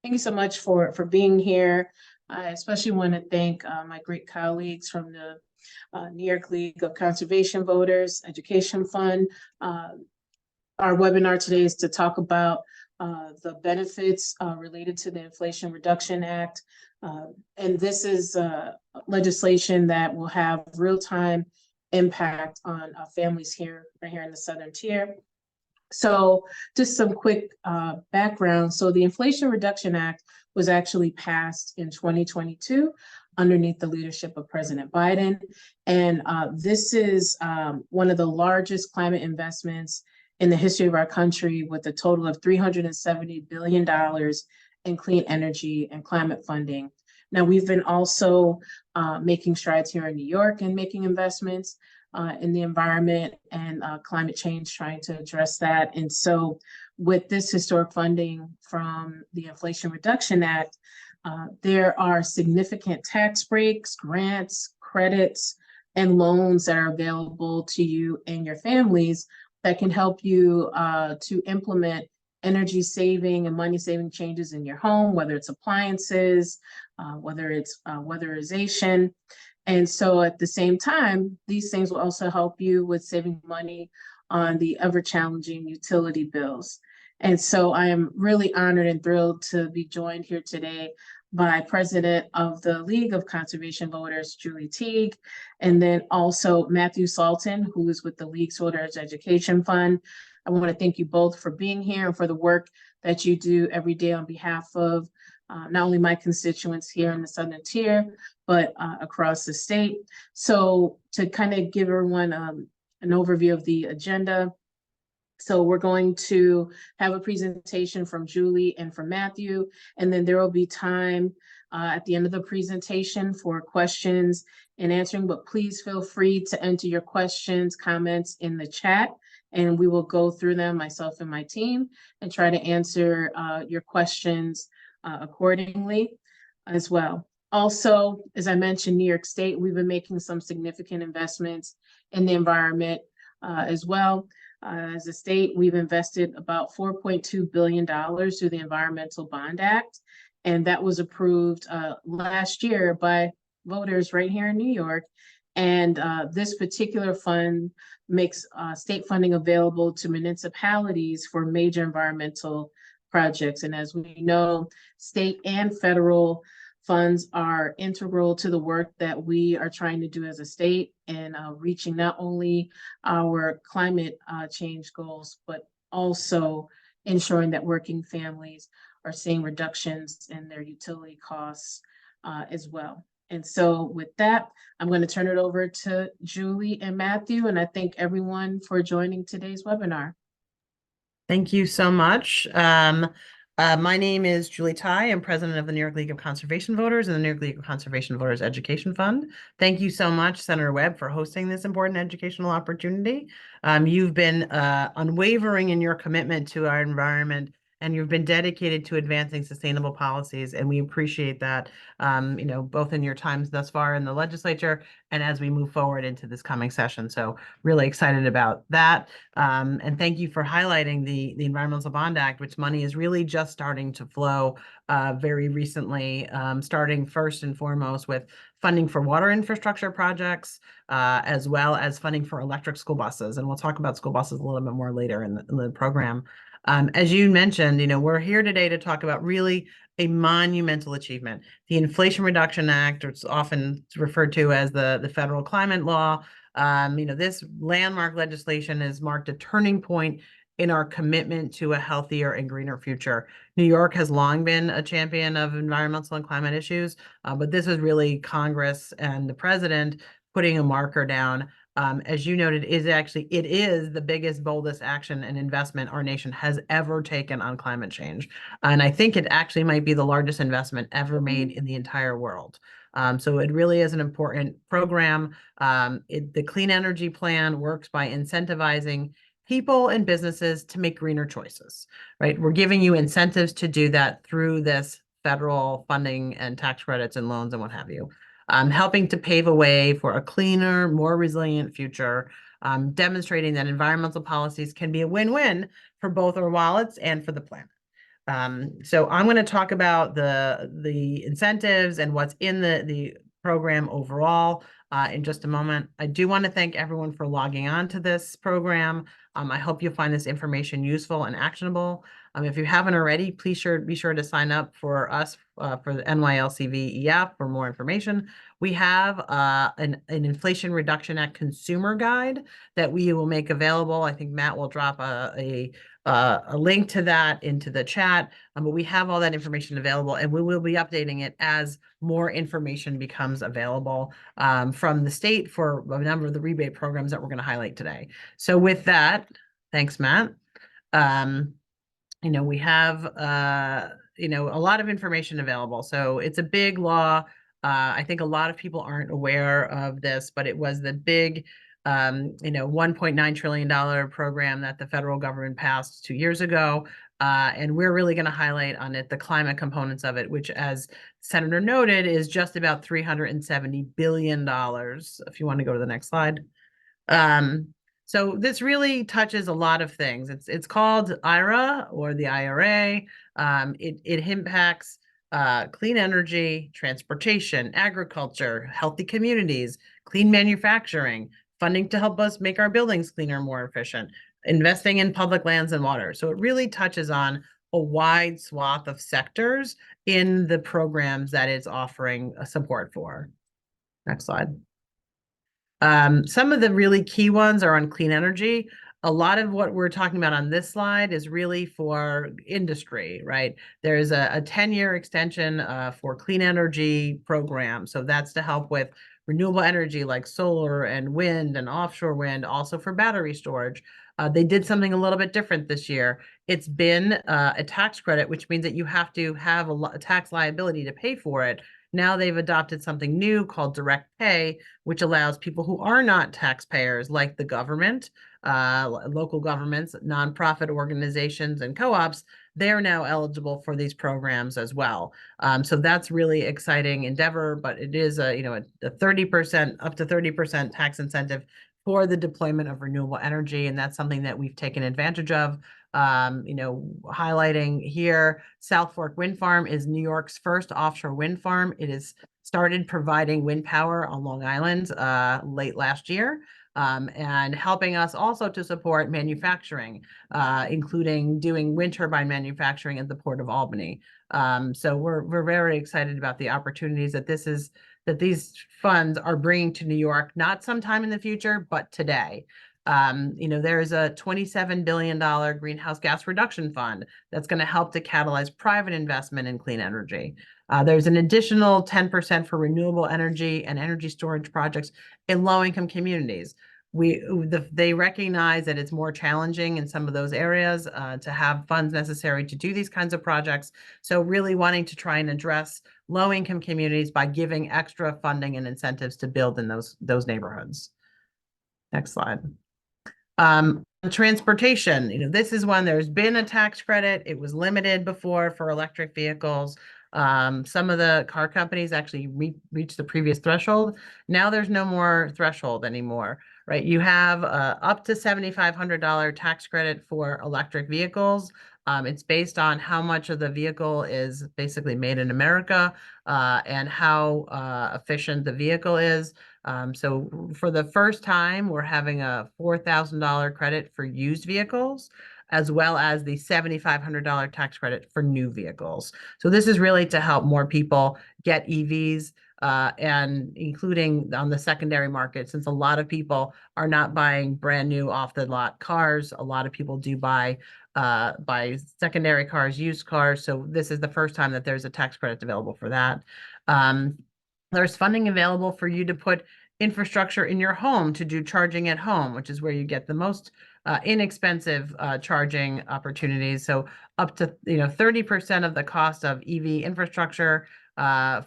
Thank you so much for being here. I especially want to thank my great colleagues from the New York League of Conservation Voters Education Fund. Our webinar today is to talk about the benefits related to the Inflation Reduction Act. And this is legislation that will have real-time impact on families right here in the Southern Tier. So just some quick background. So the Inflation Reduction Act was actually passed in 2022 underneath the leadership of President Biden. And this is one of the largest climate investments in the history of our country, with a total of $370 billion in clean energy and climate funding. Now, we've been also making strides here in New York and making investments in the environment and climate change, trying to address that. And so with this historic funding from the Inflation Reduction Act, there are significant tax breaks, grants, credits, and loans that are available to you and your families that can help you to implement energy saving and money saving changes in your home, whether it's appliances, whether it's weatherization. And so at the same time, these things will also help you with saving money on the ever challenging utility bills. And so I am really honored and thrilled to be joined here today by President of the League of Conservation Voters, Julie Teague, and then also Matthew Salton, who is with the League's Voters Education Fund. I want to thank you both for being here and for the work that you do every day on behalf of not only my constituents here in the Southern Tier, but across the state. So to kind of give everyone an overview of the agenda, so we're going to have a presentation from Julie and from Matthew, and then there will be time at the end of the presentation for questions and answering, but please feel free to enter your questions, comments in the chat, and we will go through them, myself and my team, and try to answer your questions accordingly as well. Also, as I mentioned, New York State, we've been making some significant investments in the environment as well. As a state, we've invested about $4.2 billion through the Environmental Bond Act, and that was approved last year by voters right here in New York. And this particular fund makes state funding available to municipalities for major environmental projects. And as we know, state and federal funds are integral to the work that we are trying to do as a state and reaching not only our climate change goals, but also ensuring that working families are seeing reductions in their utility costs as well. And so with that, I'm going to turn it over to Julie and Matthew, and I thank everyone for joining today's webinar. Thank you so much. My name is Julie Tai. I'm president of the New York League of Conservation Voters and the New York League of Conservation Voters Education Fund. Thank you so much, Senator Webb, for hosting this important educational opportunity. You've been unwavering in your commitment to our environment, and you've been dedicated to advancing sustainable policies, and we appreciate that, both in your times thus far in the legislature and as we move forward into this coming session. So really excited about that. And thank you for highlighting the Environmental Bond Act, which money is really just starting to flow very recently, starting first and foremost with funding for water infrastructure projects, as well as funding for electric school buses. And we'll talk about school buses a little bit more later in the program. As you mentioned, we're here today to talk about really a monumental achievement. The Inflation Reduction Act, or it's often referred to as the federal climate law. This landmark legislation has marked a turning point in our commitment to a healthier and greener future. New York has long been a champion of environmental and climate issues, but this is really Congress and the president putting a marker down. As you noted, it is the biggest, boldest action and investment our nation has ever taken on climate change. And I think it actually might be the largest investment ever made in the entire world. So it really is an important program. The Clean Energy Plan works by incentivizing people and businesses to make greener choices, right? We're giving you incentives to do that through this federal funding and tax credits and loans and what have you. Helping to pave a way for a cleaner, more resilient future, demonstrating that environmental policies can be a win-win for both our wallets and for the planet. So I'm going to talk about the incentives and what's in the program overall in just a moment. I do want to thank everyone for logging on to this program. I hope you find this information useful and actionable. If you haven't already, please be sure to sign up for us for the NYLCV EF for more information. We have an Inflation Reduction Act consumer guide that we will make available. I think Matt will drop a link to that into the chat, but we have all that information available, and we will be updating it as more information becomes available from the state for a number of the rebate programs that we're going to highlight today. So with that, thanks, Matt. We have a lot of information available. So it's a big law. I think a lot of people aren't aware of this, but it was the big $1.9 trillion program that the federal government passed 2 years ago. And we're really going to highlight on it the climate components of it, which, as Senator noted, is just about $370 billion. If you want to go to the next slide. So this really touches a lot of things. It's called IRA or the IRA. It impacts clean energy, transportation, agriculture, healthy communities, clean manufacturing, funding to help us make our buildings cleaner, more efficient, investing in public lands and water. So it really touches on a wide swath of sectors in the programs that it's offering support for. Next slide. Some of the really key ones are on clean energy. A lot of what we're talking about on this slide is really for industry, right? There's a 10-year extension for clean energy program. So that's to help with renewable energy like solar and wind and offshore wind, also for battery storage. They did something a little bit different this year. It's been a tax credit, which means that you have to have a tax liability to pay for it. Now they've adopted something new called direct pay, which allows people who are not taxpayers, like the government, local governments, nonprofit organizations, and co-ops, they're now eligible for these programs as well. So that's really exciting endeavor, but it is a 30%, up to 30% tax incentive for the deployment of renewable energy, and that's something that we've taken advantage of. Highlighting here, South Fork Wind Farm is New York's first offshore wind farm. It has started providing wind power on Long Island late last year, and helping us also to support manufacturing, including doing wind turbine manufacturing at the Port of Albany. So we're very excited about the opportunities that these funds are bringing to New York, not sometime in the future, but today. There's a $27 billion greenhouse gas reduction fund that's going to help to catalyze private investment in clean energy. There's an additional 10% for renewable energy and energy storage projects in low-income communities. They recognize that it's more challenging in some of those areas to have funds necessary to do these kinds of projects. So really wanting to try and address low-income communities by giving extra funding and incentives to build in those neighborhoods. Next slide. Transportation, this is one, there's been a tax credit. It was limited before for electric vehicles. Some of the car companies actually reached the previous threshold. Now there's no more threshold anymore, right? You have up to $7,500 tax credit for electric vehicles. It's based on how much of the vehicle is basically made in America and how efficient the vehicle is. So for the first time, we're having a $4,000 credit for used vehicles, as well as the $7,500 tax credit for new vehicles. So this is really to help more people get EVs, and including on the secondary market, since a lot of people are not buying brand new off the lot cars. A lot of people do buy secondary cars, used cars. So this is the first time that there's a tax credit available for that. There's funding available for you to put infrastructure in your home to do charging at home, which is where you get the most inexpensive charging opportunities. So up to 30% of the cost of EV infrastructure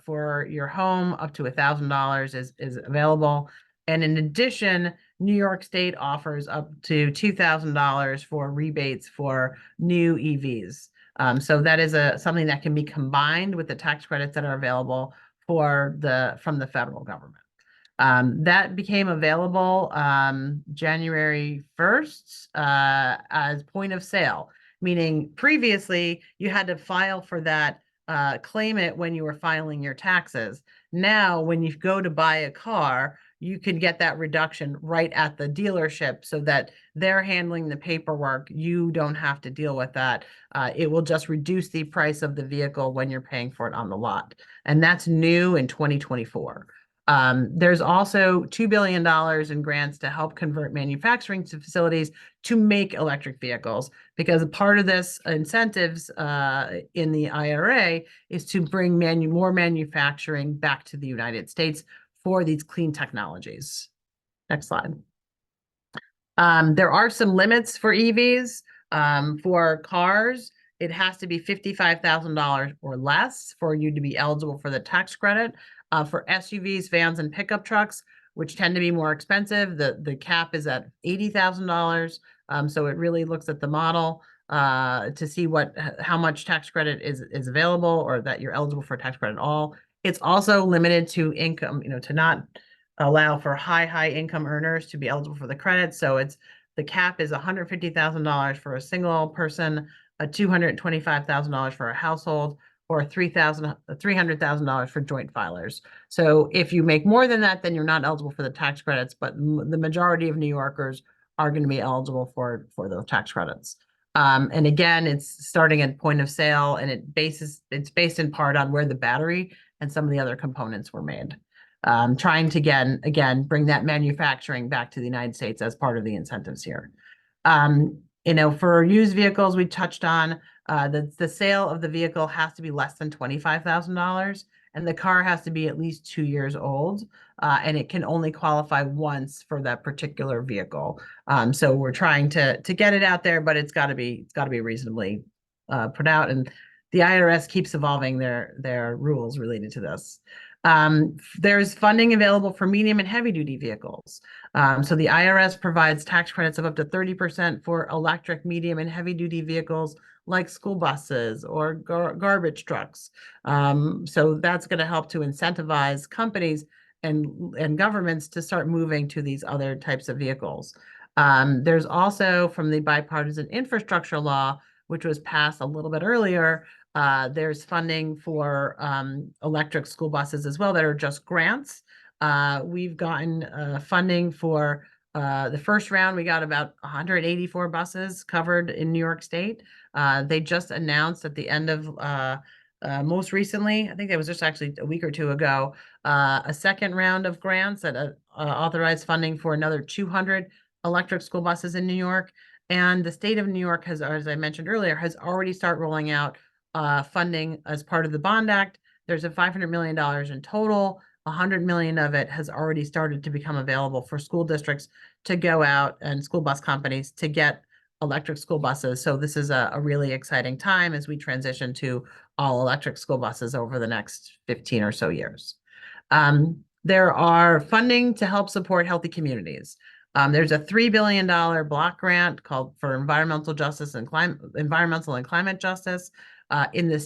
for your home, up to $1,000 is available. And in addition, New York State offers up to $2,000 for rebates for new EVs. So that is something that can be combined with the tax credits that are available from the federal government. That became available January 1st as point of sale. meaning previously you had to file for that, claim it when you were filing your taxes. Now, when you go to buy a car, you can get that reduction right at the dealership so that they're handling the paperwork. You don't have to deal with that. It will just reduce the price of the vehicle when you're paying for it on the lot. And that's new in 2024. There's also $2 billion in grants to help convert manufacturing facilities to make electric vehicles, because part of this incentives in the IRA is to bring more manufacturing back to the United States for these clean technologies. Next slide. There are some limits for EVs. For cars, it has to be $55,000 or less for you to be eligible for the tax credit. For SUVs, vans, and pickup trucks, which tend to be more expensive, the cap is at $80,000. So it really looks at the model to see how much tax credit is available, or that you're eligible for tax credit at all. It's also limited to income, to not allow for high income earners to be eligible for the credit. So the cap is $150,000 for a single person, $225,000 for a household, or $300,000 for joint filers. So if you make more than that, then you're not eligible for the tax credits, but the majority of New Yorkers are going to be eligible for those tax credits. And again, it's starting at point of sale, and it's based in part on where the battery and some of the other components were made. Trying to again bring that manufacturing back to the United States as part of the incentives here. For used vehicles, we touched on the sale of the vehicle has to be less than $25,000, and the car has to be at least 2 years old, and it can only qualify once for that particular vehicle. So we're trying to get it out there, but it's got to be reasonably put out, and the IRS keeps evolving their rules related to this. There's funding available for medium and heavy duty vehicles. So the IRS provides tax credits of up to 30% for electric, medium, and heavy duty vehicles like school buses or garbage trucks. So that's going to help to incentivize companies and governments to start moving to these other types of vehicles. There's also, from the bipartisan infrastructure law, which was passed a little bit earlier, there's funding for electric school buses as well that are just grants. We've gotten funding for the first round. We got about 184 buses covered in New York State. They just announced at the end of most recently, I think it was just actually a week or two ago, a second round of grants that authorized funding for another 200 electric school buses in New York. And the state of New York has, as I mentioned earlier, has already started rolling out funding as part of the Bond Act. There's a $500 million in total. $100 million of it has already started to become available for school districts to go out, and school bus companies to get electric school buses. So this is a really exciting time as we transition to all electric school buses over the next 15 or so years. There are funding to help support healthy communities. There's a $3 billion block grant called for environmental justice and environmental and climate justice in the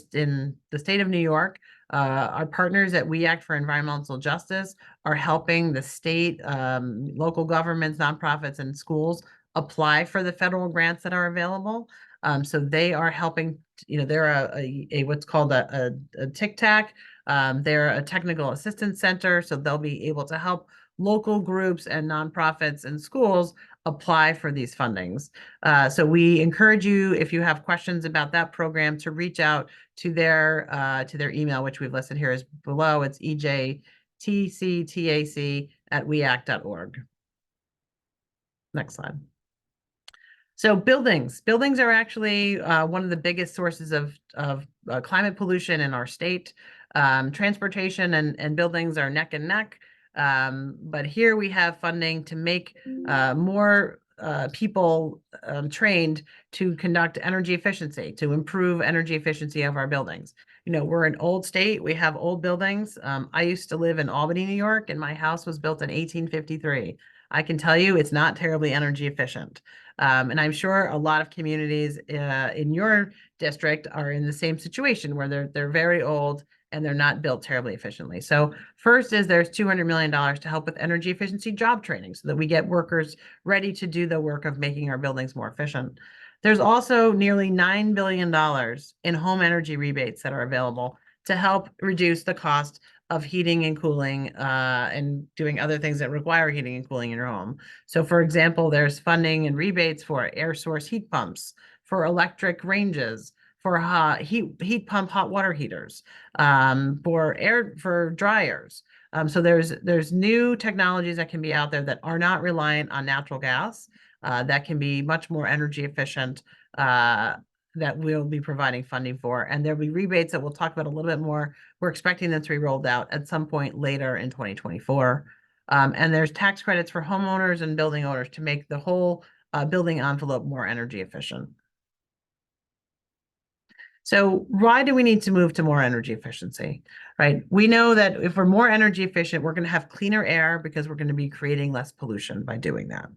state of New York. Our partners at We Act for Environmental Justice are helping the state, local governments, nonprofits, and schools apply for the federal grants that are available. So they are helping. They're a what's called a TIC-TAC. They're a technical assistance center, so they'll be able to help local groups and nonprofits and schools apply for these fundings. So we encourage you, if you have questions about that program, to reach out to their email, which we've listed here is below. It's ejtctac@weact.org. Next slide. So buildings are actually one of the biggest sources of climate pollution in our state. Transportation and buildings are neck and neck. But here we have funding to make more people trained to conduct energy efficiency, to improve energy efficiency of our buildings. We're an old state. We have old buildings. I used to live in Albany, New York, and my house was built in 1853. I can tell you it's not terribly energy efficient. And I'm sure a lot of communities in your district are in the same situation where they're very old and they're not built terribly efficiently. So first there's $200 million to help with energy efficiency job training so that we get workers ready to do the work of making our buildings more efficient. There's also nearly $9 billion in home energy rebates that are available to help reduce the cost of heating and cooling and doing other things that require heating and cooling in your home. So for example, there's funding and rebates for air source heat pumps, for electric ranges, for heat pump hot water heaters, for dryers. So there's new technologies that can be out there that are not reliant on natural gas, that can be much more energy efficient, that we'll be providing funding for. And there'll be rebates that we'll talk about a little bit more. We're expecting them to be rolled out at some point later in 2024. And there's tax credits for homeowners and building owners to make the whole building envelope more energy efficient. So why do we need to move to more energy efficiency, right? We know that if we're more energy efficient, we're going to have cleaner air because we're going to be creating less pollution by doing that.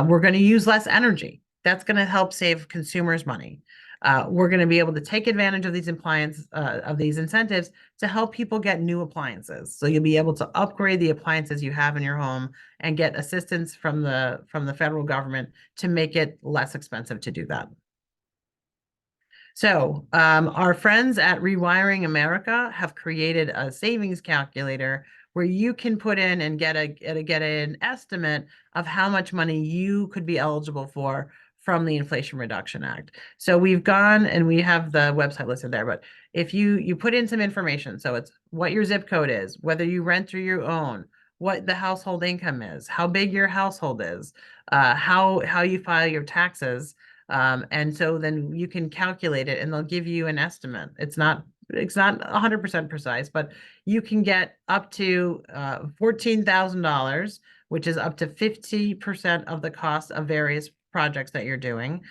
We're going to use less energy. That's going to help save consumers money. We're going to be able to take advantage of these incentives to help people get new appliances. So you'll be able to upgrade the appliances you have in your home and get assistance from the federal government to make it less expensive to do that. So our friends at Rewiring America have created a savings calculator where you can put in and get an estimate of how much money you could be eligible for from the Inflation Reduction Act. So we've gone and we have the website listed there, but if you put in some information, so it's what your zip code is, whether you rent or you own, what the household income is, how big your household is, how you file your taxes. And so then you can calculate it and they'll give you an estimate. It's not 100% precise, but you can get up to $14,000, which is up to 50% of the cost of various projects that you're doing,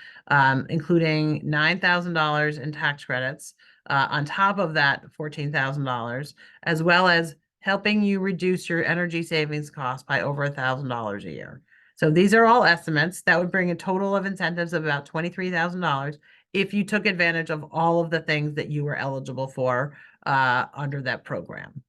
including $9,000 in tax credits, on top of that $14,000, as well as helping you reduce your energy savings cost by over $1,000 a year. So these are all estimates. That would bring a total of incentives of about $23,000 if you took advantage of all of the things that you were eligible for under that program.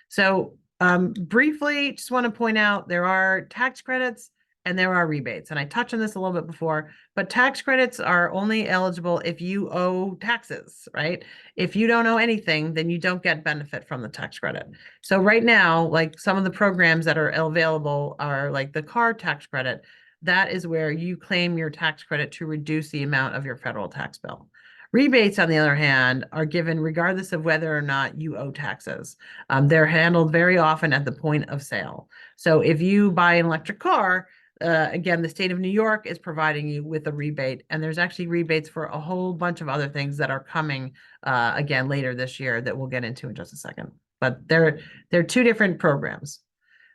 So briefly, just want to point out there are tax credits and there are rebates. And I touched on this a little bit before, but tax credits are only eligible if you owe taxes, right? If you don't owe anything, then you don't get benefit from the tax credit. So right now, like some of the programs that are available are like the car tax credit. That is where you claim your tax credit to reduce the amount of your federal tax bill. Rebates, on the other hand, are given regardless of whether or not you owe taxes. They're handled very often at the point of sale. So if you buy an electric car, again, the state of New York is providing you with a rebate, and there's actually rebates for a whole bunch of other things that are coming again later this year that we'll get into in just a second. But they're two different programs.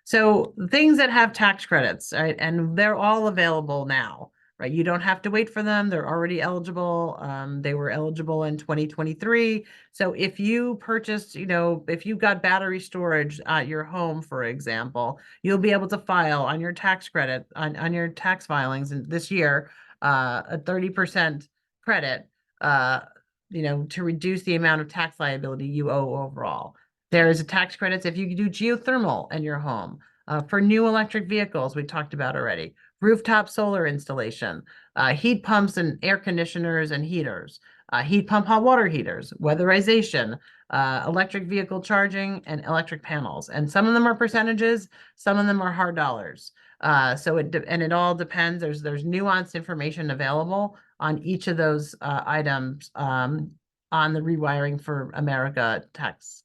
So things that have tax credits, right, and they're all available now, right? You don't have to wait for them. They're already eligible. They were eligible in 2023. So if you purchased, if you got battery storage at your home, for example, you'll be able to file on your tax credit, on your tax filings this year, a 30% credit, to reduce the amount of tax liability you owe overall. There's a tax credits if you do geothermal in your home, for new electric vehicles we talked about already, rooftop solar installation, heat pumps and air conditioners and heaters, heat pump hot water heaters, weatherization, electric vehicle charging, and electric panels. And some of them are percentages, some of them are hard dollars. So it all depends. There's nuanced information available on each of those items on the Rewiring for America tax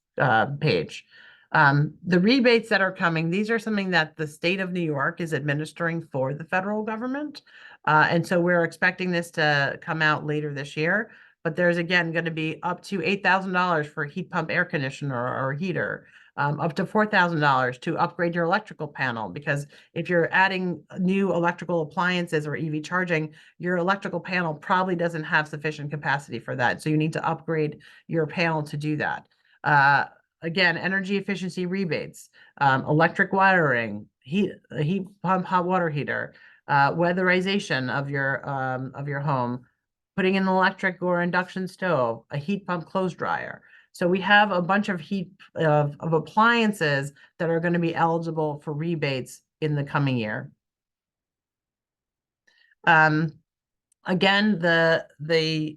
page. The rebates that are coming, these are something that the state of New York is administering for the federal government. And so we're expecting this to come out later this year. But there's, again, going to be up to $8,000 for a heat pump air conditioner or heater, up to $4,000 to upgrade your electrical panel. Because if you're adding new electrical appliances or EV charging, your electrical panel probably doesn't have sufficient capacity for that. So you need to upgrade your panel to do that. Again, energy efficiency rebates, electric wiring, heat pump hot water heater, weatherization of your home, putting in an electric or induction stove, a heat pump clothes dryer. So we have a bunch of of appliances that are going to be eligible for rebates in the coming year. Again, the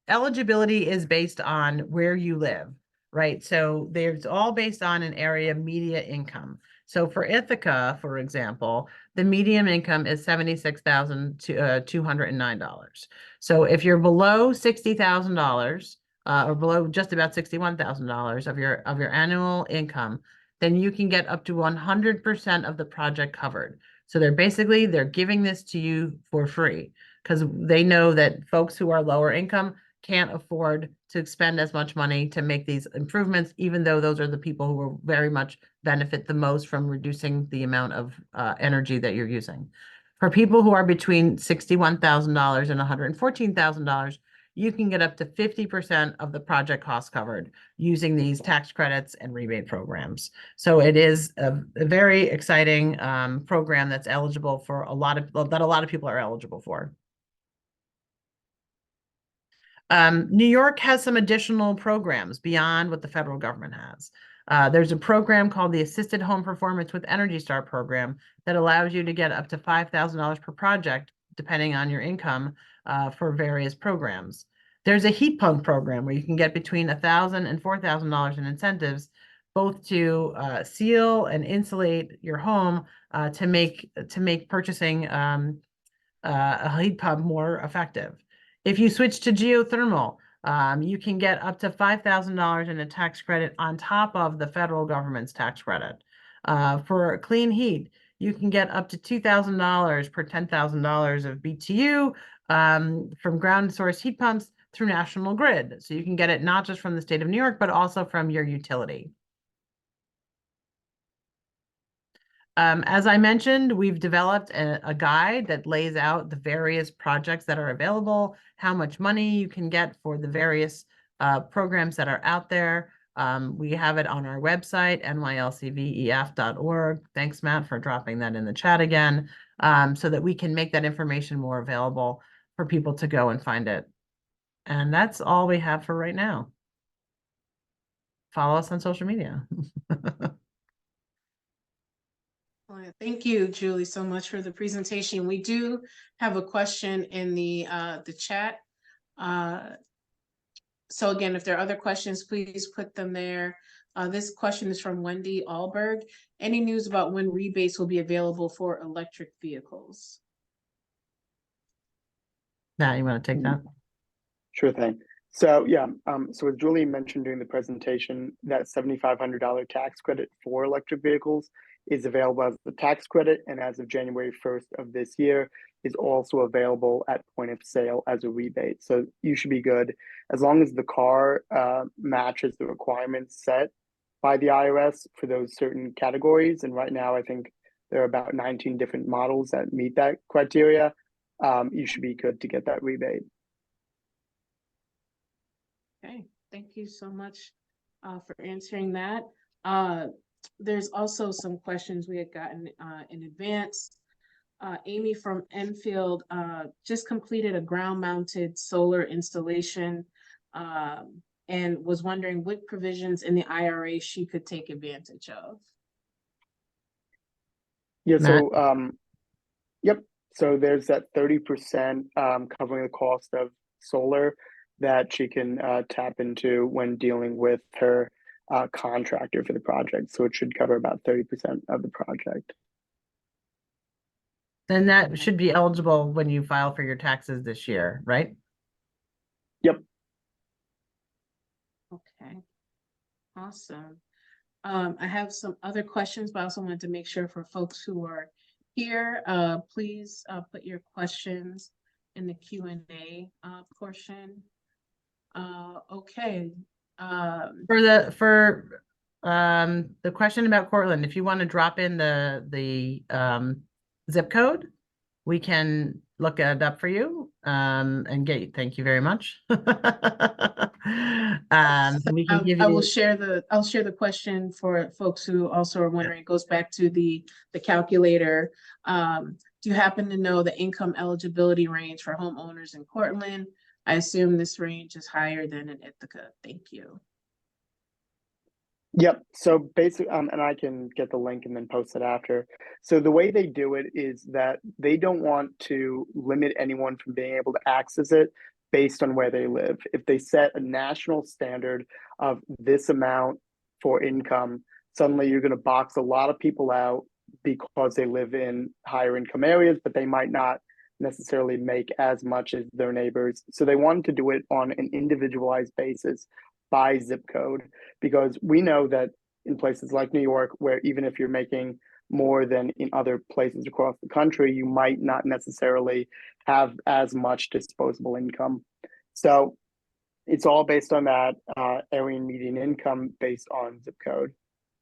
eligibility is based on where you live, right? So there's all based on an area media income. So for Ithaca, for example, the median income is $76,209. So if you're below $60,000, or below just about $61,000 of your annual income, then you can get up to 100% of the project covered. So they're giving this to you for free because they know that folks who are lower income can't afford to expend as much money to make these improvements, even though those are the people who will very much benefit the most from reducing the amount of energy that you're using. For people who are between $61,000 and $114,000, you can get up to 50% of the project cost covered using these tax credits and rebate programs. So it is a very exciting program that's eligible for a lot of people are eligible for. New York has some additional programs beyond what the federal government has. There's a program called the Assisted Home Performance with Energy Star program that allows you to get up to $5,000 per project, depending on your income, for various programs. There's a heat pump program where you can get between $1,000 and $4,000 in incentives, both to seal and insulate your home to make purchasing a heat pump more effective. If you switch to geothermal, you can get up to $5,000 in a tax credit on top of the federal government's tax credit. For clean heat, you can get up to $2,000 per $10,000 of BTU from ground source heat pumps through National Grid. So you can get it not just from the state of New York, but also from your utility. As I mentioned, we've developed a guide that lays out the various projects that are available, how much money you can get for the various programs that are out there. We have it on our website, nylcvef.org. Thanks, Matt, for dropping that in the chat again, so that we can make that information more available for people to go and find it. And that's all we have for right now. Follow us on social media. Thank you, Julie, so much for the presentation. We do have a question in the chat. So again, if there are other questions, please put them there. This question is from Wendy Alberg. Any news about when rebates will be available for electric vehicles? Matt, you want to take that? Sure thing. So yeah, so as Julie mentioned during the presentation, that $7,500 tax credit for electric vehicles is available as the tax credit, and as of January 1st of this year, is also available at point of sale as a rebate. So you should be good as long as the car matches the requirements set by the IRS for those certain categories. And right now, I think there are about 19 different models that meet that criteria. You should be good to get that rebate. Okay, thank you so much for answering that. There's also some questions we had gotten in advance. Amy from Enfield just completed a ground-mounted solar installation and was wondering what provisions in the IRA she could take advantage of. Yeah, Matt? so yep. So there's that 30% covering the cost of solar that she can tap into when dealing with her contractor for the project. So it should cover about 30% of the project. Then that should be eligible when you file for your taxes this year, right? Yep. Okay, awesome. I have some other questions, but I also wanted to make sure for folks who are here, please put your questions in the Q&A portion. Okay. For the question about Cortland, if you want to drop in the zip code, we can look it up for you and get you. Thank you very much. We can give you. I'll share the question for folks who also are wondering. It goes back to the calculator. Do you happen to know the income eligibility range for homeowners in Cortland? I assume this range is higher than in Ithaca. Thank you. Yep. So basically, and I can get the link and then post it after. So the way they do it is that they don't want to limit anyone from being able to access it based on where they live. If they set a national standard of this amount for income, suddenly you're going to box a lot of people out because they live in higher income areas, but they might not necessarily make as much as their neighbors. So they wanted to do it on an individualized basis by zip code, because we know that in places like New York, where even if you're making more than in other places across the country, you might not necessarily have as much disposable income. So it's all based on that area median income based on zip code.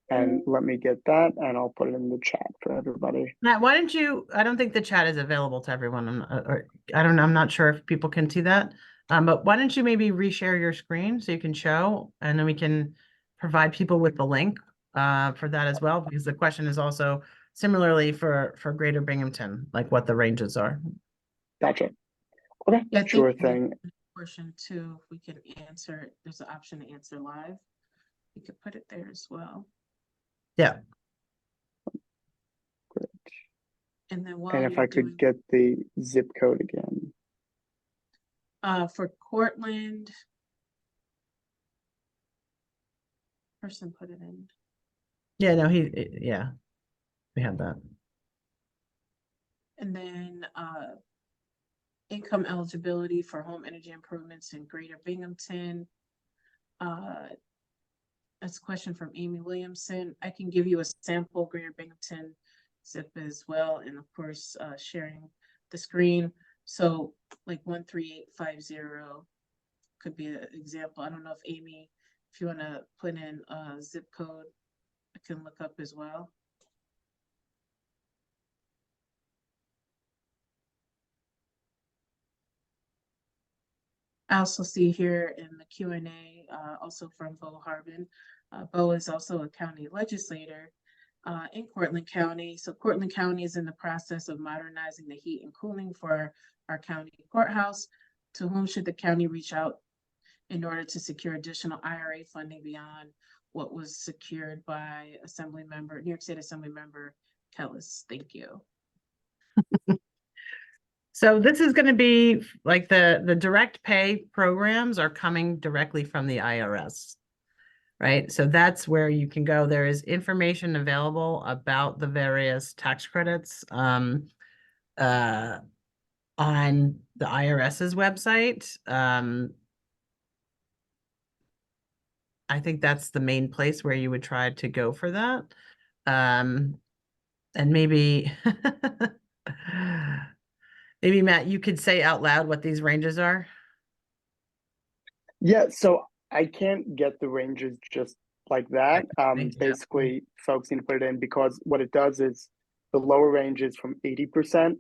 And let me get that and I'll put it in the chat for everybody. Matt, why don't you, I don't think the chat is available to everyone. Or I don't know, I'm not sure if people can see that. But why don't you maybe reshare your screen so you can show, and then we can provide people with the link for that as well, because the question is also similarly for Greater Binghamton, like what the ranges are. Gotcha. Okay, Yeah, I sure think thing. portion too, if we can answer, there's an option to answer live. We could put it there as well. Yeah. Great. And then while And if you're I could doing, get the zip code again. for Cortland, person put it in. Yeah, no, yeah, we have that. And then income eligibility for home energy improvements in Greater Binghamton. That's a question from Amy Williamson. I can give you a sample Greater Binghamton zip as well, and of course sharing the screen. So like 13850 could be an example. I don't know if Amy, if you want to put in a zip code, I can look up as well. I also see here in the Q&A, also from Bo Harbin. Bo is also a county legislator in Cortland County. So Cortland County is in the process of modernizing the heat and cooling for our county courthouse. To whom should the county reach out in order to secure additional IRA funding beyond what was secured by New York State Assembly Member Kellis? Thank you. So this is going to be like the direct pay programs are coming directly from the IRS, right? So that's where you can go. There is information available about the various tax credits on the IRS's website. I think that's the main place where you would try to go for that. And maybe maybe Matt, you could say out loud what these ranges are. Yeah, so I can't get the ranges just like that. Thank you. Basically, folks need to put it in because what it does is the lower range is from 80%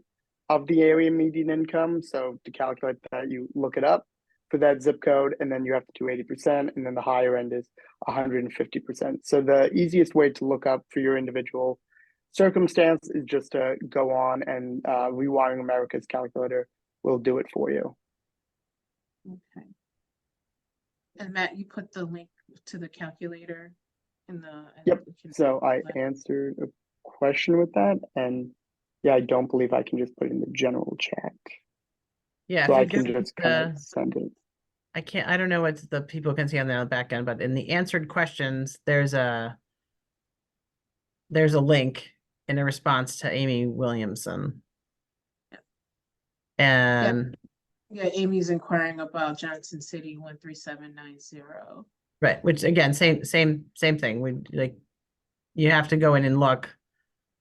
of the area median income. So to calculate that, you look it up for that zip code, and then you have to do 80%, and then the higher end is 150%. So the easiest way to look up for your individual circumstance is just to go on and Rewiring America's calculator will do it for you. Okay. And Matt, you put the link to the calculator in the. Yep. So I answered a question with that, and yeah, I don't believe I can just put it in the general chat. Yeah, So I can just kind of send it. I don't know what the people can see on the back end, but in the answered questions, there's a link in a response to Amy Williamson. Yep. And yeah, Amy's inquiring about Johnson City 13790. right, which again, same thing. We like you have to go in and look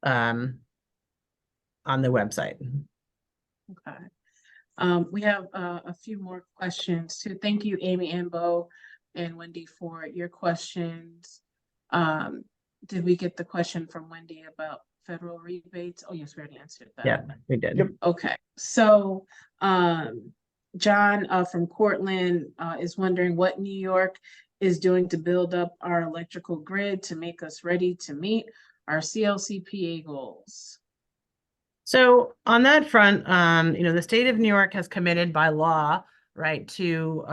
on the website. Okay. We have a few more questions too. Thank you, Amy and Bo and Wendy, for your questions. Did we get the question from Wendy about federal rebates? Oh, yes, we already answered that. Yeah, we did. Yep. Okay, so John from Cortland is wondering what New York is doing to build up our electrical grid to make us ready to meet our CLCPA goals. So on that front, the state of New York has committed by law, right, to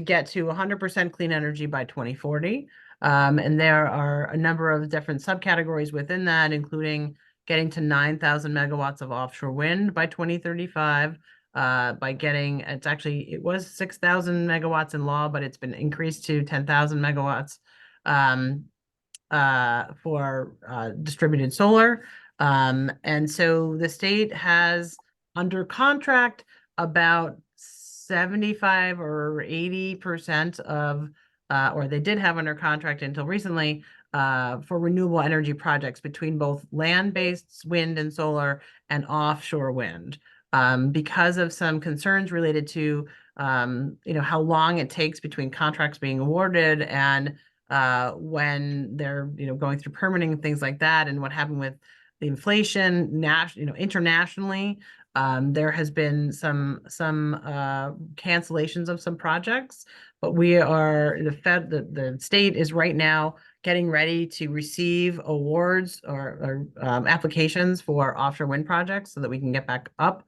get to 100% clean energy by 2040. And there are a number of different subcategories within that, including getting to 9,000 megawatts of offshore wind by 2035. By getting, it was 6,000 megawatts in law, but it's been increased to 10,000 megawatts for distributed solar. And so the state has under contract about 75 or 80% of, or they did have under contract until recently, for renewable energy projects between both land-based wind and solar and offshore wind. Because of some concerns related to, how long it takes between contracts being awarded and when they're, going through permitting and things like that, and what happened with the inflation, internationally. There has been some cancellations of some projects, but the state is right now getting ready to receive awards or applications for offshore wind projects so that we can get back up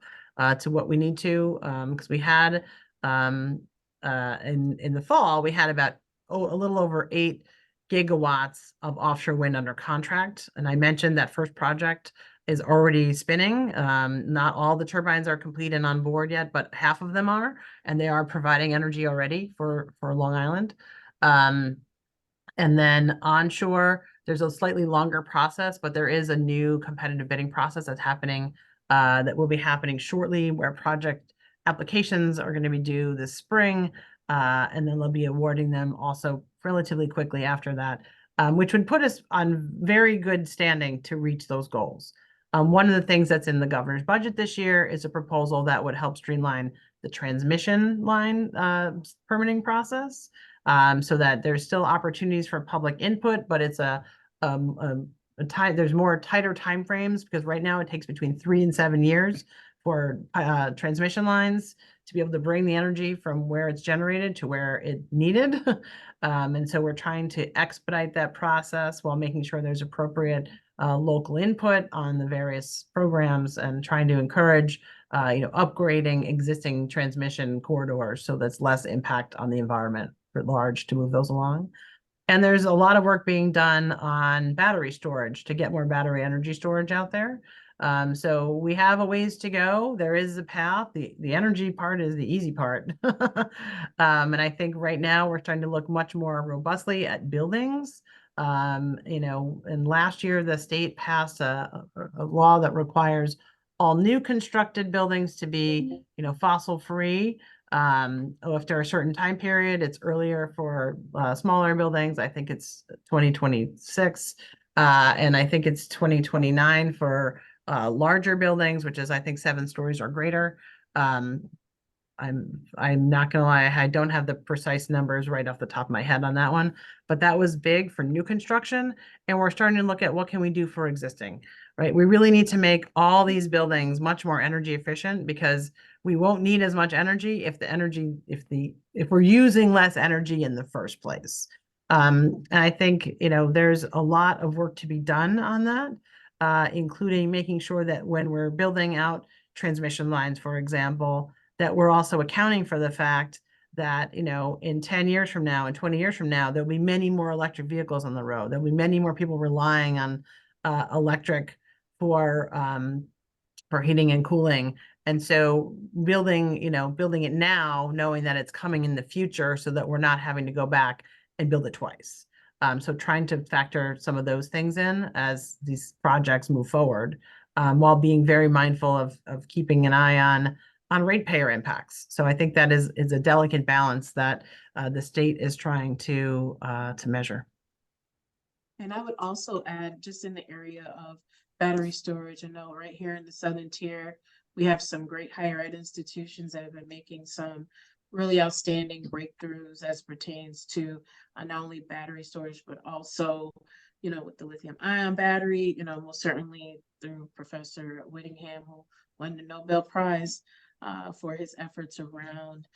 to what we need to, because we had in the fall we had about a little over 8 gigawatts of offshore wind under contract. And I mentioned that first project is already spinning. Not all the turbines are complete and on board yet, but half of them are, and they are providing energy already for Long Island. And then onshore, there's a slightly longer process, but there is a new competitive bidding process that's happening, that will be happening shortly, where project applications are going to be due this spring, and then they'll be awarding them also relatively quickly after that, which would put us on very good standing to reach those goals. One of the things that's in the governor's budget this year is a proposal that would help streamline the transmission line permitting process, so that there's still opportunities for public input, but it's there's more tighter timeframes, because right now it takes between 3 and 7 years for transmission lines to be able to bring the energy from where it's generated to where it needed. And so we're trying to expedite that process while making sure there's appropriate local input on the various programs, and trying to encourage upgrading existing transmission corridors so that's less impact on the environment at large to move those along. And there's a lot of work being done on battery storage to get more battery energy storage out there. So we have a ways to go. There is a path. The energy part is the easy part. And I think right now we're starting to look much more robustly at buildings. And last year the state passed a law that requires all new constructed buildings to be, fossil free. After a certain time period. It's earlier for smaller buildings. I think it's 2026, and I think it's 2029 for larger buildings, which is, I think, 7 stories or greater. I'm not gonna lie, I don't have the precise numbers right off the top of my head on that one, but that was big for new construction, and we're starting to look at what can we do for existing, right? We really need to make all these buildings much more energy efficient, because we won't need as much energy if we're using less energy in the first place. And I think, there's a lot of work to be done on that, including making sure that when we're building out transmission lines, for example, that we're also accounting for the fact that, in 10 years from now and 20 years from now, there'll be many more electric vehicles on the road. There'll be many more people relying on electric for heating and cooling. And so building it now, knowing that it's coming in the future, so that we're not having to go back and build it twice. So trying to factor some of those things in as these projects move forward, while being very mindful of keeping an eye on ratepayer impacts. So I think that is a delicate balance that the state is trying to measure. And I would also add, just in the area of battery storage, I know right here in the Southern Tier, we have some great higher ed institutions that have been making some really outstanding breakthroughs as pertains to not only battery storage, but also, with the lithium ion battery, most certainly through Professor Whittingham, who won the Nobel Prize for his efforts around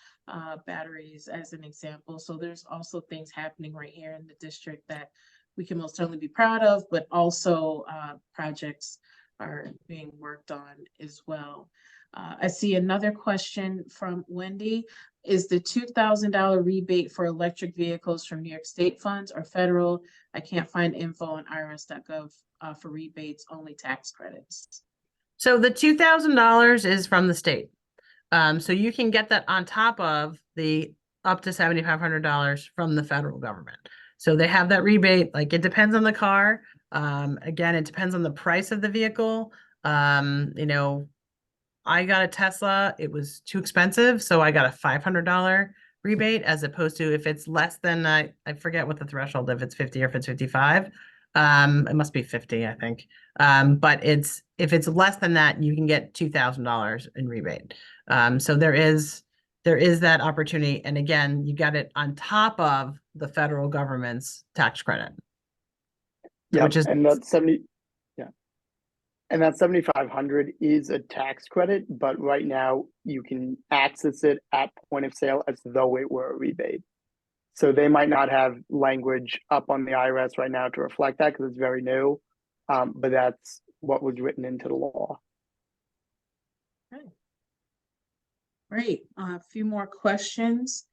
batteries as an example. So there's also things happening right here in the district that we can most certainly be proud of, but also projects are being worked on as well. I see another question from Wendy. is the $2,000 rebate for electric vehicles from New York State funds or federal? I can't find info on irs.gov for rebates, only tax credits. So the $2,000 is from the state. So you can get that on top of the up to $7,500 from the federal government. So they have that rebate, like it depends on the car. Again, it depends on the price of the vehicle. You know, I got a Tesla, it was too expensive, so I got a $500 rebate as opposed to if it's less than, I forget what the threshold, if it's 50 or if it's 55. It must be 50, I think. But if it's less than that, you can get $2,000 in rebate. So there is that opportunity. And again, you got it on top of the federal government's tax credit. Yeah, which is and that 7,500 is a tax credit, but right now you can access it at point of sale as though it were a rebate. So they might not have language up on the IRS right now to reflect that because it's very new, but that's what was written into the law. Okay. Great. A few more questions.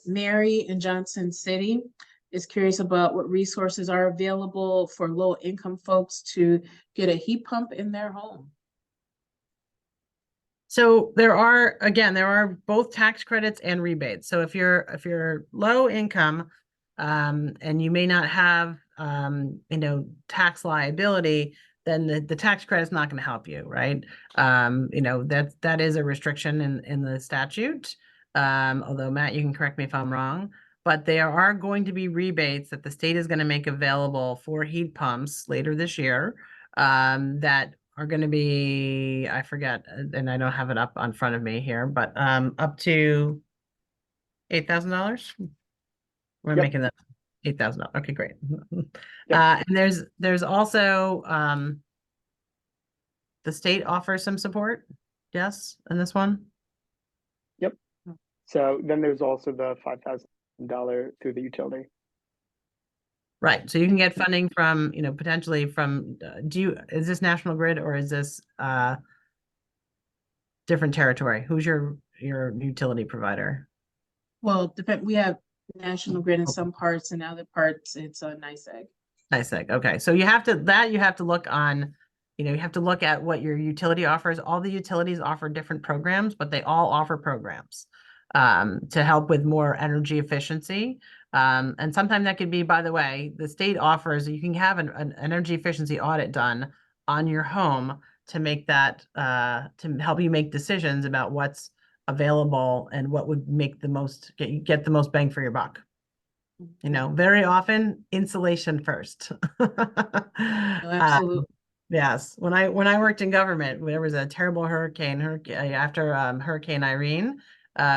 Mary in Johnson City is curious about what resources are available for low income folks to get a heat pump in their home. So there are both tax credits and rebates. So if you're low income, and you may not have, tax liability, then the tax credit is not going to help you, right? That is a restriction in the statute. Although Matt, you can correct me if I'm wrong, but there are going to be rebates that the state is going to make available for heat pumps later this year, that are going to be, I forget, and I don't have it up on front of me here, but up to $8,000. We're Yep. making that $8,000. Okay, great. Yep. And there's also the state offers some support, yes, in this one. Yep. So then there's also the $5,000 through the utility. Right. So you can get funding from, potentially from, is this National Grid or is this different territory? Who's your utility provider? Well, we have National Grid in some parts and other parts it's a NYSEG. NYSEG. Okay. So you have to look on, you have to look at what your utility offers. All the utilities offer different programs, but they all offer programs to help with more energy efficiency. And sometimes that could be, by the way, the state offers, you can have an energy efficiency audit done on your home to make that, to help you make decisions about what's available and what would make the most, get the most bang for your buck. Very often insulation first. Absolutely. Yes. When I worked in government, there was a terrible hurricane after Hurricane Irene.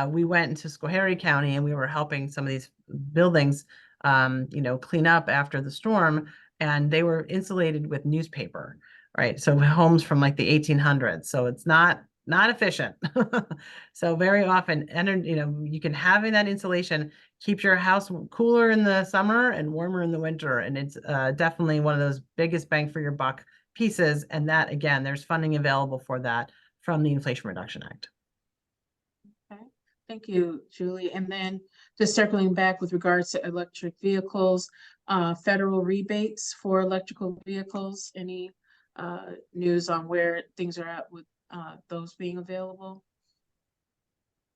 We went into Schoharie County and we were helping some of these buildings, clean up after the storm, and they were insulated with newspaper, right? So homes from like the 1800s. So it's not efficient. So very often, you can have that insulation keeps your house cooler in the summer and warmer in the winter. And it's definitely one of those biggest bang for your buck pieces. And that, again, there's funding available for that from the Inflation Reduction Act. Okay. Thank you, Julie. And then just circling back with regards to electric vehicles, federal rebates for electrical vehicles, any news on where things are at with those being available?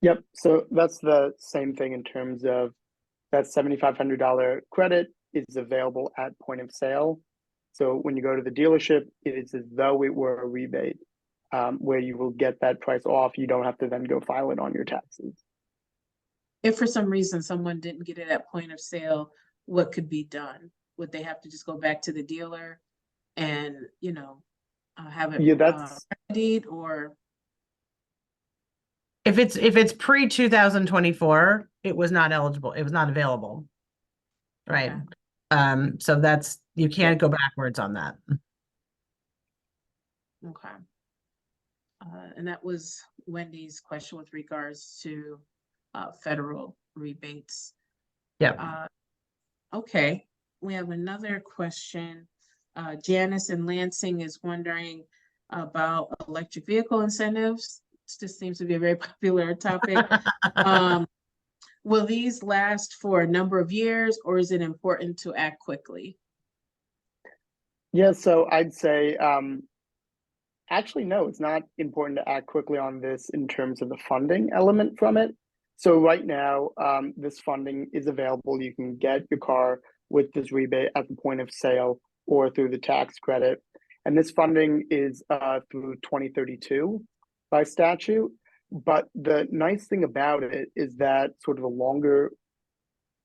Yep. So that's the same thing in terms of that $7,500 credit is available at point of sale. So when you go to the dealership, it is as though it were a rebate, where you will get that price off. You don't have to then go file it on your taxes. If for some reason someone didn't get it at point of sale, what could be done? Would they have to just go back to the dealer and, have it remedied, or? If it's pre 2024, it was not eligible. It was not available. Right. Okay. So you can't go backwards on that. Okay. And that was Wendy's question with regards to federal rebates. Yeah. Okay. We have another question. Janice in Lansing is wondering about electric vehicle incentives. This seems to be a very popular topic. Will these last for a number of years, or is it important to act quickly? Yeah, so I'd say, actually, no, it's not important to act quickly on this in terms of the funding element from it. So right now, this funding is available. You can get your car with this rebate at the point of sale or through the tax credit. And this funding is through 2032 by statute. But the nice thing about it is that sort of the longer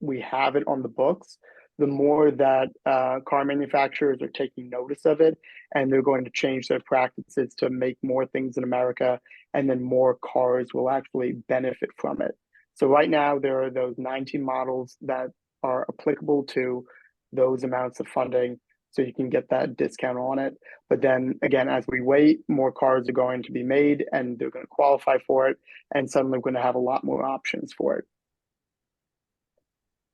we have it on the books, the more that car manufacturers are taking notice of it, and they're going to change their practices to make more things in America, and then more cars will actually benefit from it. So right now, there are those 19 models that are applicable to those amounts of funding, so you can get that discount on it. But then again, as we wait, more cars are going to be made, and they're going to qualify for it, and suddenly we're going to have a lot more options for it.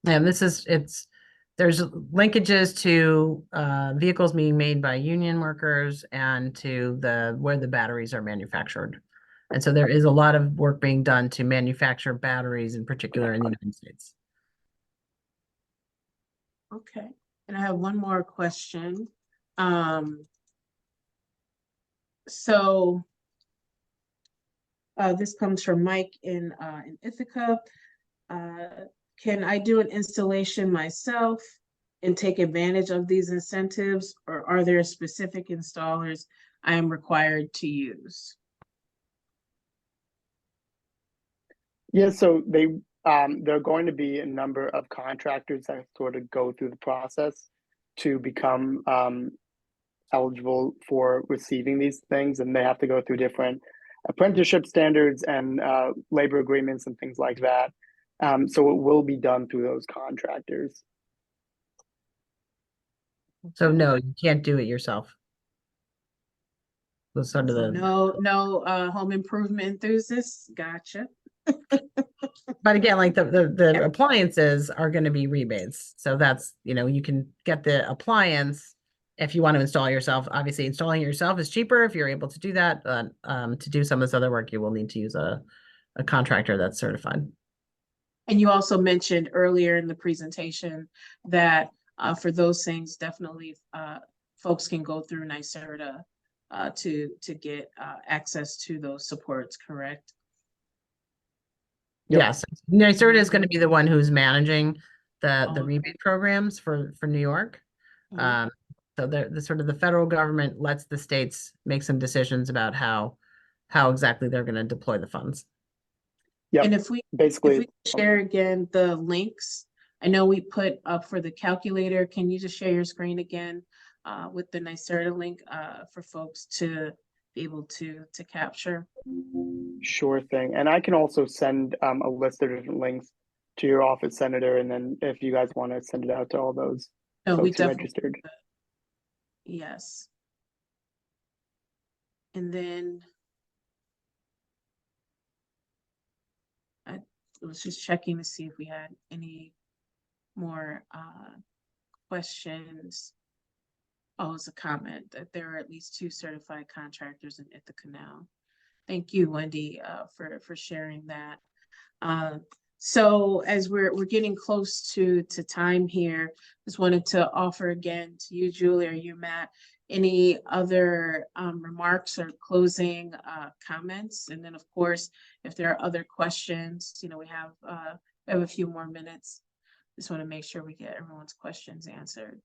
And there's linkages to vehicles being made by union workers and to where the batteries are manufactured. And so there is a lot of work being done to manufacture batteries, in particular in the United States. Okay, and I have one more question. So this comes from Mike in Ithaca. Can I do an installation myself and take advantage of these incentives, or are there specific installers I am required to use? Yeah, so there are going to be a number of contractors that sort of go through the process to become eligible for receiving these things, and they have to go through different apprenticeship standards and labor agreements and things like that. So it will be done through those contractors. So no, you can't do it yourself. That's sort of So the no home improvement enthusiasts. Gotcha. But again, like the appliances are going to be rebates. So that's, you can get the appliance if you want to install yourself. Obviously, installing it yourself is cheaper if you're able to do that. To do some of this other work, you will need to use a contractor that's certified. And you also mentioned earlier in the presentation that for those things, definitely folks can go through NYSERDA to get access to those supports, correct? Yep. Yes, NYSERDA is going to be the one who's managing the Oh. rebate programs for New York. Mhm. So the sort of the federal government lets the states make some decisions about how exactly they're going to deploy the funds. Yep. And if we Basically, share again the links, I know we put up for the calculator. Can you just share your screen again with the NYSERDA link for folks to be able to capture? sure thing. And I can also send a list of different links to your office, Senator, and then if you guys want to send it out to all those No, we folks who definitely registered. Yes. And then I was just checking to see if we had any more questions. Oh, it's a comment that there are at least 2 certified contractors in Ithaca now. Thank you, Wendy, for sharing that. So as we're getting close to time here, just wanted to offer again to you, Julie, or you, Matt, any other remarks or closing comments? And then, of course, if there are other questions, we have a few more minutes. Just want to make sure we get everyone's questions answered.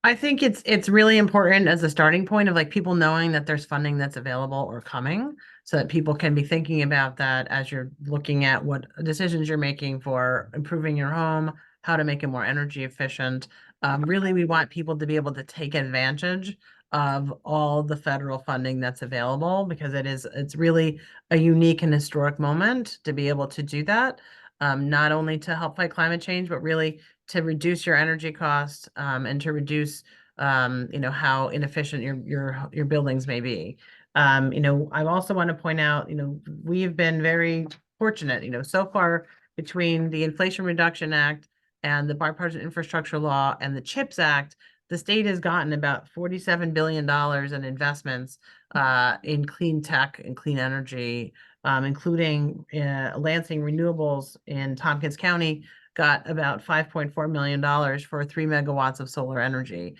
I think it's really important as a starting point of like people knowing that there's funding that's available or coming, so that people can be thinking about that as you're looking at what decisions you're making for improving your home, how to make it more energy efficient. Really, we want people to be able to take advantage of all the federal funding that's available, because it's really a unique and historic moment to be able to do that. Not only to help fight climate change, but really to reduce your energy costs and to reduce how inefficient your buildings may be. I also want to point out, we've been very fortunate, so far between the Inflation Reduction Act and the Bipartisan Infrastructure Law and the CHIPS Act, the state has gotten about $47 billion in investments in clean tech and clean energy including Lansing Renewables in Tompkins County got about $5.4 million for 3 megawatts of solar energy.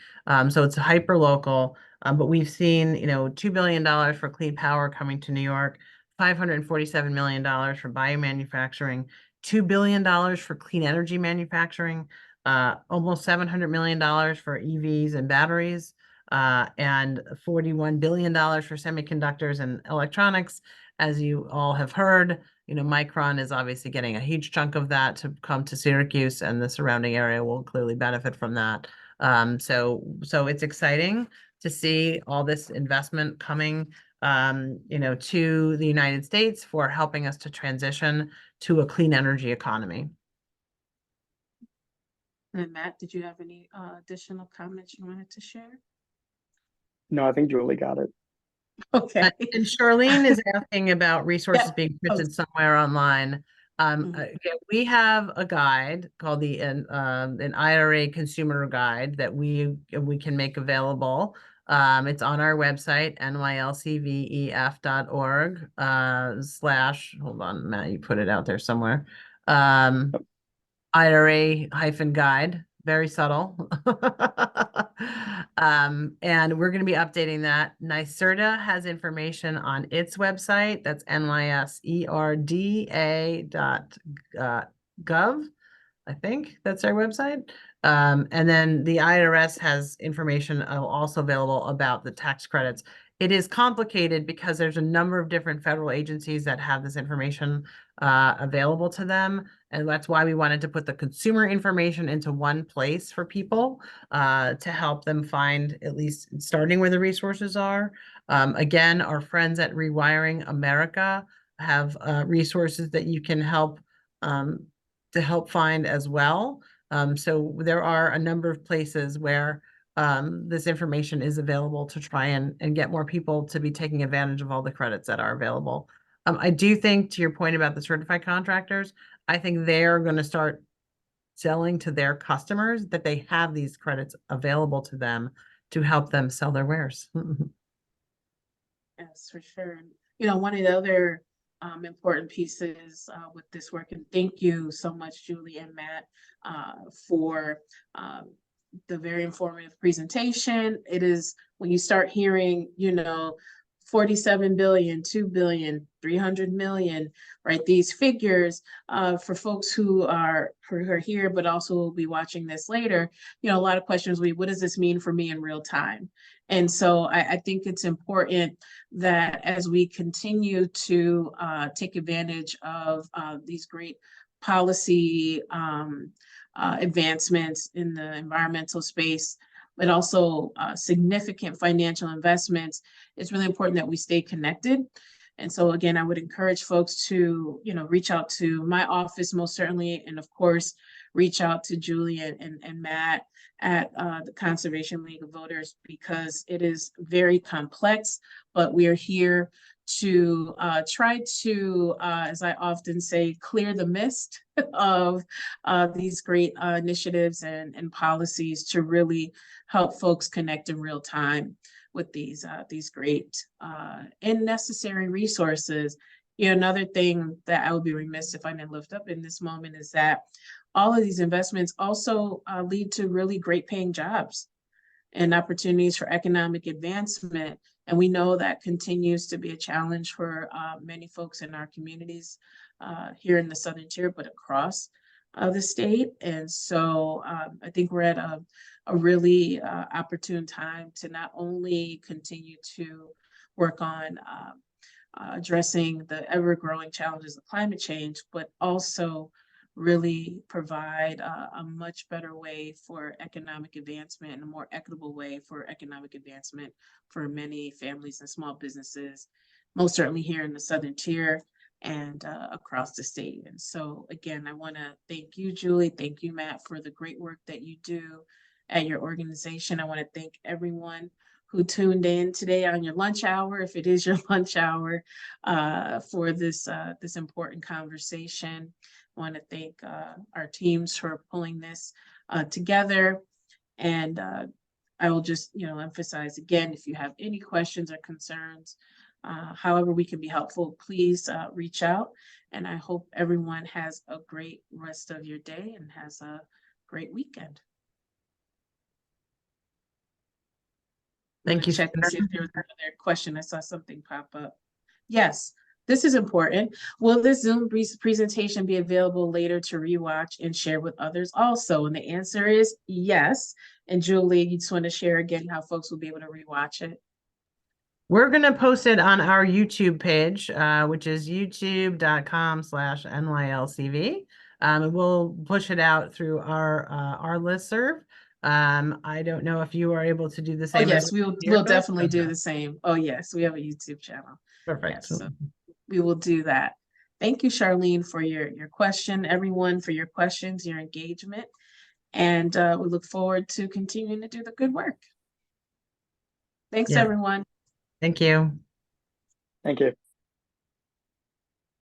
So it's hyper local, but we've seen, $2 billion for clean power coming to New York, $547 million for biomanufacturing, $2 billion for clean energy manufacturing, almost $700 million for EVs and batteries, and $41 billion for semiconductors and electronics. As you all have heard, Micron is obviously getting a huge chunk of that to come to Syracuse, and the surrounding area will clearly benefit from that. So it's exciting to see all this investment coming, to the United States for helping us to transition to a clean energy economy. And Matt, did you have any additional comments you wanted to share? No, I think Julie got it. Okay. And Charlene is asking about resources Yeah. being printed somewhere online. Mhm. We have a guide called an IRA consumer guide that we can make available. It's on our website, nylcvef.org / hold on, Matt, you put it out there somewhere. IRA-guide, very subtle. And we're going to be updating that. NYSERDA has information on its website. That's nyserda.gov. I think that's our website. And then the IRS has information also available about the tax credits. It is complicated because there's a number of different federal agencies that have this information available to them. And that's why we wanted to put the consumer information into one place for people to help them find, at least starting where the resources are. Again, our friends at Rewiring America have resources that you can help to help find as well. So there are a number of places where this information is available to try and get more people to be taking advantage of all the credits that are available. I do think, to your point about the certified contractors, I think they're going to start selling to their customers that they have these credits available to them to help them sell their wares. Yes, for sure. One of the other important pieces with this work, and thank you so much, Julie and Matt, for the very informative presentation. It is when you start hearing, 47 billion, 2 billion, 300 million, right? These figures for folks who are here, but also will be watching this later, a lot of questions will be, what does this mean for me in real time? And so I think it's important that as we continue to take advantage of these great policy advancements in the environmental space, but also significant financial investments, it's really important that we stay connected. And so again, I would encourage folks to, reach out to my office most certainly, and of course, reach out to Julie and Matt at the Conservation League of Voters, because it is very complex, but we are here to try to, as I often say, clear the mist of these great initiatives and policies to really help folks connect in real time with these great and necessary resources. Another thing that I would be remiss if I didn't lift up in this moment is that all of these investments also lead to really great paying jobs and opportunities for economic advancement. And we know that continues to be a challenge for many folks in our communities here in the Southern Tier, but across the state. And so I think we're at a really opportune time to not only continue to work on addressing the ever-growing challenges of climate change, but also really provide a much better way for economic advancement and a more equitable way for economic advancement for many families and small businesses, most certainly here in the Southern Tier and across the state. And so again, I want to thank you, Julie. Thank you, Matt, for the great work that you do at your organization. I want to thank everyone who tuned in today on your lunch hour, if it is your lunch hour, for this important conversation. I want to thank our teams for pulling this together. And I will just, emphasize again, if you have any questions or concerns, however we can be helpful, please reach out. And I hope everyone has a great rest of your day and has a great weekend. Thank you. Check and see if there was another question. I saw something pop up. Yes, this is important. Will this Zoom presentation be available later to rewatch and share with others also? And the answer is yes. And Julie, you just want to share again how folks will be able to rewatch it? We're going to post it on our YouTube page, which is youtube.com/NYLCV. And we'll push it out through our listserv. I don't know if you are able to do the Oh, same. yes, as we'll definitely do the same. Oh, yes, we have a YouTube channel. Perfect. Yes, so we will do that. Thank you, Charlene, for your question, everyone for your questions, your engagement. And we look forward to continuing to do the good work. Thanks, Yeah. everyone. Thank you. Thank you.